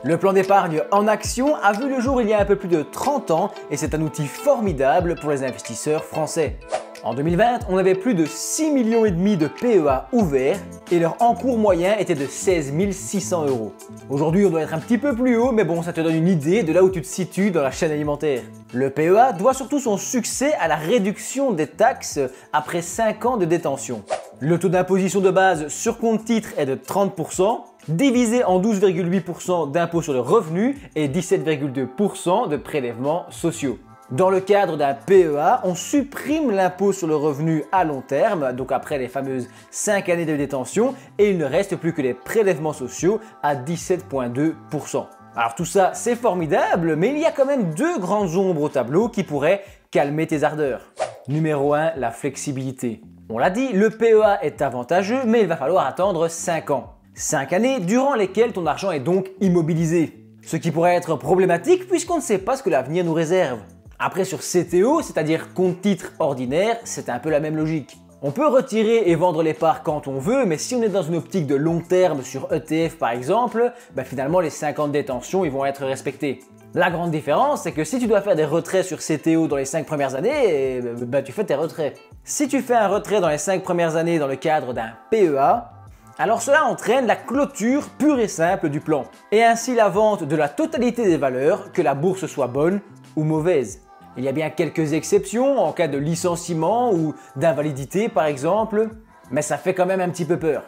Le plan d'épargne en action a vu le jour il y a un peu plus de 30 ans et c'est un outil formidable pour les investisseurs français. En 2020, on avait plus de 6,5 millions de PEA ouverts et leur encours moyen était de 16 600 €. Aujourd'hui, on doit être un petit peu plus haut, mais bon, ça te donne une idée de là où tu te situes dans la chaîne alimentaire. Le PEA doit surtout son succès à la réduction des taxes après 5 ans de détention. Le taux d'imposition de base sur compte titre est de 30%, divisé en 12,8% d'impôt sur le revenu et 17,2% de prélèvements sociaux. Dans le cadre d'un PEA, on supprime l'impôt sur le revenu à long terme, donc après les fameuses 5 années de détention, et il ne reste plus que les prélèvements sociaux à 17,2%. Alors tout ça, c'est formidable, mais il y a quand même deux grandes ombres au tableau qui pourraient calmer tes ardeurs. Numéro 1, la flexibilité. On l'a dit, le PEA est avantageux, mais il va falloir attendre 5 ans. 5 années durant lesquelles ton argent est donc immobilisé. Ce qui pourrait être problématique puisqu'on ne sait pas ce que l'avenir nous réserve. Après sur CTO, c'est-à-dire compte titre ordinaire, c'est un peu la même logique. On peut retirer et vendre les parts quand on veut, mais si on est dans une optique de long terme sur ETF par exemple, finalement les 5 ans de détention ils vont être respectés. La grande différence, c'est que si tu dois faire des retraits sur CTO dans les 5 premières années, tu fais tes retraits. Si tu fais un retrait dans les 5 premières années dans le cadre d'un PEA, alors cela entraîne la clôture pure et simple du plan, et ainsi la vente de la totalité des valeurs, que la bourse soit bonne ou mauvaise. Il y a bien quelques exceptions en cas de licenciement ou d'invalidité par exemple, mais ça fait quand même un petit peu peur.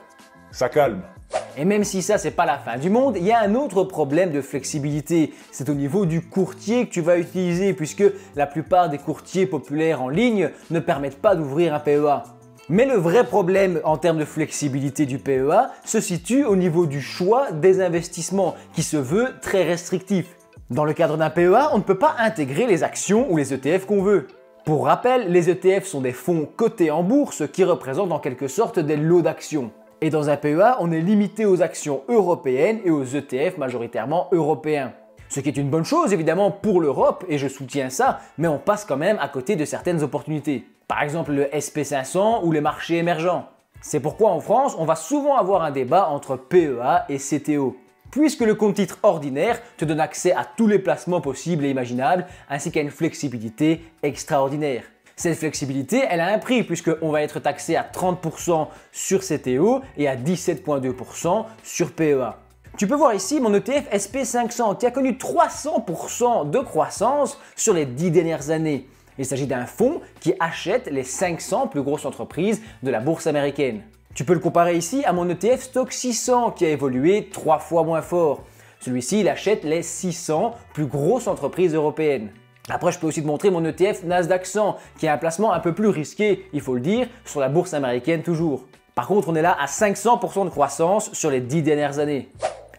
Ça calme. Et même si ça c'est pas la fin du monde, il y a un autre problème de flexibilité, c'est au niveau du courtier que tu vas utiliser puisque la plupart des courtiers populaires en ligne ne permettent pas d'ouvrir un PEA. Mais le vrai problème en termes de flexibilité du PEA se situe au niveau du choix des investissements qui se veut très restrictif. Dans le cadre d'un PEA, on ne peut pas intégrer les actions ou les ETF qu'on veut. Pour rappel, les ETF sont des fonds cotés en bourse qui représentent en quelque sorte des lots d'actions. Et dans un PEA, on est limité aux actions européennes et aux ETF majoritairement européens. Ce qui est une bonne chose évidemment pour l'Europe, et je soutiens ça, mais on passe quand même à côté de certaines opportunités. Par exemple le SP500 ou les marchés émergents. C'est pourquoi en France, on va souvent avoir un débat entre PEA et CTO. Puisque le compte titre ordinaire te donne accès à tous les placements possibles et imaginables, ainsi qu'à une flexibilité extraordinaire. Cette flexibilité, elle a un prix puisqu'on va être taxé à 30% sur CTO et à 17,2% sur PEA. Tu peux voir ici mon ETF SP500 qui a connu 300% de croissance sur les 10 dernières années. Il s'agit d'un fonds qui achète les 500 plus grosses entreprises de la bourse américaine. Tu peux le comparer ici à mon ETF Stock 600 qui a évolué 3 fois moins fort. Celui-ci, il achète les 600 plus grosses entreprises européennes. Après, je peux aussi te montrer mon ETF Nasdaq 100 qui a un placement un peu plus risqué, il faut le dire, sur la bourse américaine toujours. Par contre, on est là à 500% de croissance sur les 10 dernières années.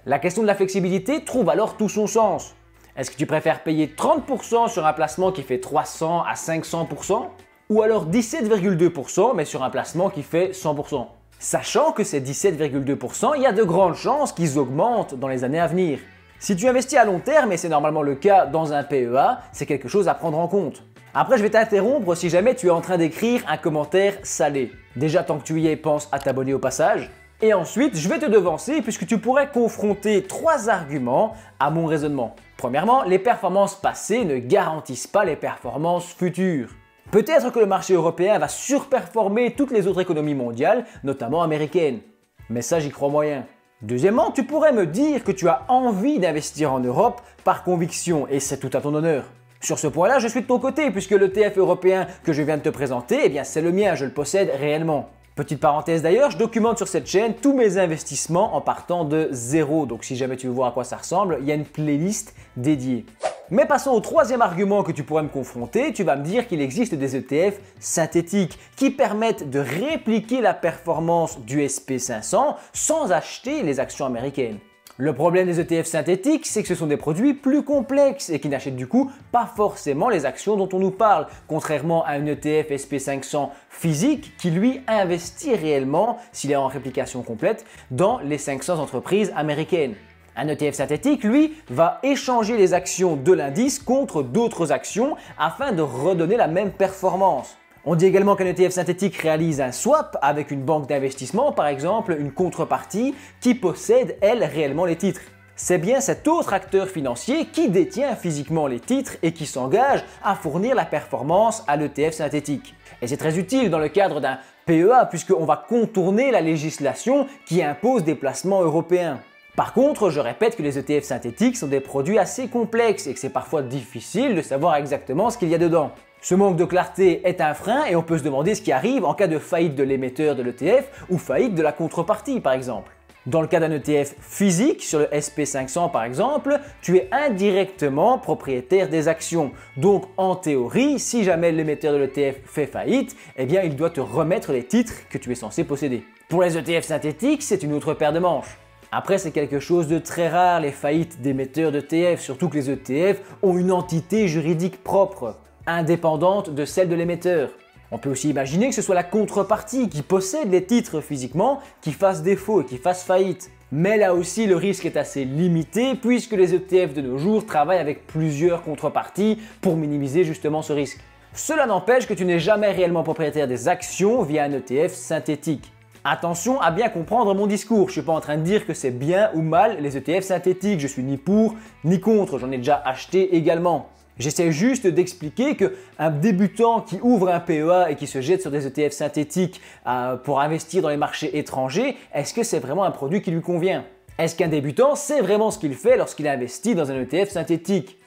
La question de la flexibilité trouve alors tout son sens. Est-ce que tu préfères payer 30% sur un placement qui fait 300 à 500% ou alors 17,2% mais sur un placement qui fait 100%? Sachant que ces 17,2%, il y a de grandes chances qu'ils augmentent dans les années à venir. Si tu investis à long terme, et c'est normalement le cas dans un PEA, c'est quelque chose à prendre en compte. Après, je vais t'interrompre si jamais tu es en train d'écrire un commentaire salé. Déjà, tant que tu y es, pense à t'abonner au passage. Et ensuite, je vais te devancer puisque tu pourrais confronter 3 arguments à mon raisonnement. Premièrement, les performances passées ne garantissent pas les performances futures. Peut-être que le marché européen va surperformer toutes les autres économies mondiales, notamment américaines. Mais ça, j'y crois moyen. Deuxièmement, tu pourrais me dire que tu as envie d'investir en Europe par conviction, et c'est tout à ton honneur. Sur ce point-là, je suis de ton côté, puisque l'ETF européen que je viens de te présenter, c'est le mien, je le possède réellement. Petite parenthèse d'ailleurs, je documente sur cette chaîne tous mes investissements en partant de zéro, donc si jamais tu veux voir à quoi ça ressemble, il y a une playlist dédiée. Mais passons au troisième argument que tu pourrais me confronter, tu vas me dire qu'il existe des ETF synthétiques qui permettent de répliquer la performance du SP500 sans acheter les actions américaines. Le problème des ETF synthétiques, c'est que ce sont des produits plus complexes et qui n'achètent du coup pas forcément les actions dont on nous parle, contrairement à un ETF SP500 physique qui lui investit réellement, s'il est en réplication complète, dans les 500 entreprises américaines. Un ETF synthétique, lui, va échanger les actions de l'indice contre d'autres actions afin de redonner la même performance. On dit également qu'un ETF synthétique réalise un swap avec une banque d'investissement, par exemple une contrepartie, qui possède, elle, réellement les titres. C'est bien cet autre acteur financier qui détient physiquement les titres et qui s'engage à fournir la performance à l'ETF synthétique. Et c'est très utile dans le cadre d'un PEA puisqu'on va contourner la législation qui impose des placements européens. Par contre, je répète que les ETF synthétiques sont des produits assez complexes et que c'est parfois difficile de savoir exactement ce qu'il y a dedans. Ce manque de clarté est un frein et on peut se demander ce qui arrive en cas de faillite de l'émetteur de l'ETF ou faillite de la contrepartie par exemple. Dans le cas d'un ETF physique, sur le SP500 par exemple, tu es indirectement propriétaire des actions. Donc en théorie, si jamais l'émetteur de l'ETF fait faillite, eh bien il doit te remettre les titres que tu es censé posséder. Pour les ETF synthétiques, c'est une autre paire de manches. Après, c'est quelque chose de très rare, les faillites d'émetteurs d'ETF, surtout que les ETF ont une entité juridique propre, indépendante de celle de l'émetteur. On peut aussi imaginer que ce soit la contrepartie qui possède les titres physiquement qui fasse défaut et qui fasse faillite. Mais là aussi, le risque est assez limité puisque les ETF de nos jours travaillent avec plusieurs contreparties pour minimiser justement ce risque. Cela n'empêche que tu n'es jamais réellement propriétaire des actions via un ETF synthétique. Attention à bien comprendre mon discours, je ne suis pas en train de dire que c'est bien ou mal les ETF synthétiques, je suis ni pour ni contre, j'en ai déjà acheté également. J'essaie juste d'expliquer qu'un débutant qui ouvre un PEA et qui se jette sur des ETF synthétiques pour investir dans les marchés étrangers, est-ce que c'est vraiment un produit qui lui convient? Est-ce qu'un débutant sait vraiment ce qu'il fait lorsqu'il investit dans un ETF synthétique?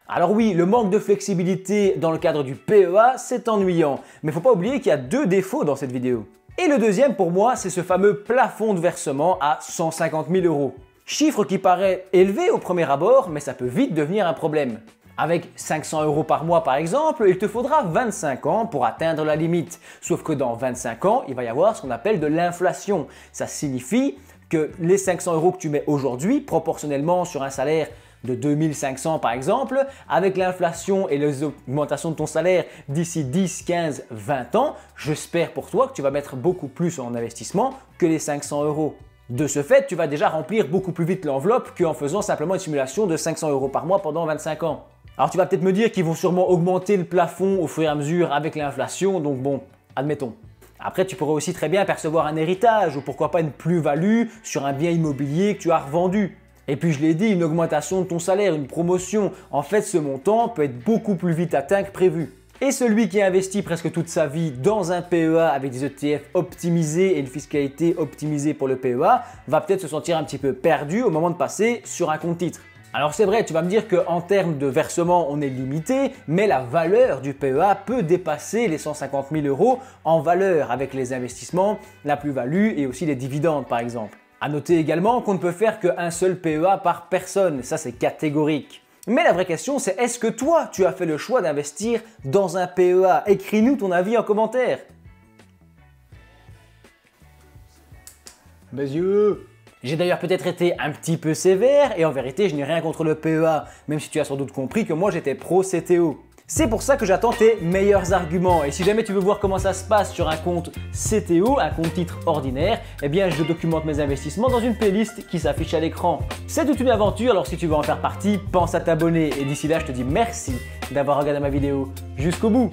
Alors oui, le manque de flexibilité dans le cadre du PEA, c'est ennuyant, mais il ne faut pas oublier qu'il y a deux défauts dans cette vidéo. Et le deuxième pour moi, c'est ce fameux plafond de versement à 150 000 €. Chiffre qui paraît élevé au premier abord, mais ça peut vite devenir un problème. Avec 500 € par mois par exemple, il te faudra 25 ans pour atteindre la limite. Sauf que dans 25 ans, il va y avoir ce qu'on appelle de l'inflation. Ça signifie que les 500 € que tu mets aujourd'hui, proportionnellement sur un salaire de 2500 par exemple, avec l'inflation et les augmentations de ton salaire d'ici 10, 15, 20 ans, j'espère pour toi que tu vas mettre beaucoup plus en investissement que les 500 €. De ce fait, tu vas déjà remplir beaucoup plus vite l'enveloppe qu'en faisant simplement une simulation de 500 € par mois pendant 25 ans. Alors tu vas peut-être me dire qu'ils vont sûrement augmenter le plafond au fur et à mesure avec l'inflation, donc bon, admettons. Après, tu pourrais aussi très bien percevoir un héritage ou pourquoi pas une plus-value sur un bien immobilier que tu as revendu. Et puis je l'ai dit, une augmentation de ton salaire, une promotion, en fait ce montant peut être beaucoup plus vite atteint que prévu. Et celui qui investit presque toute sa vie dans un PEA avec des ETF optimisés et une fiscalité optimisée pour le PEA va peut-être se sentir un petit peu perdu au moment de passer sur un compte titre. Alors c'est vrai, tu vas me dire qu'en termes de versement, on est limité, mais la valeur du PEA peut dépasser les 150 000 € en valeur avec les investissements, la plus-value et aussi les dividendes par exemple. À noter également qu'on ne peut faire qu'un seul PEA par personne, ça c'est catégorique. Mais la vraie question c'est est-ce que toi tu as fait le choix d'investir dans un PEA? Écris-nous ton avis en commentaire. Mes yeux. J'ai d'ailleurs peut-être été un petit peu sévère et en vérité je n'ai rien contre le PEA, même si tu as sans doute compris que moi j'étais pro CTO. C'est pour ça que j'attends tes meilleurs arguments et si jamais tu veux voir comment ça se passe sur un compte CTO, un compte titre ordinaire, eh bien je documente mes investissements dans une playlist qui s'affiche à l'écran. C'est toute une aventure, alors si tu veux en faire partie, pense à t'abonner et d'ici là je te dis merci d'avoir regardé ma vidéo jusqu'au bout.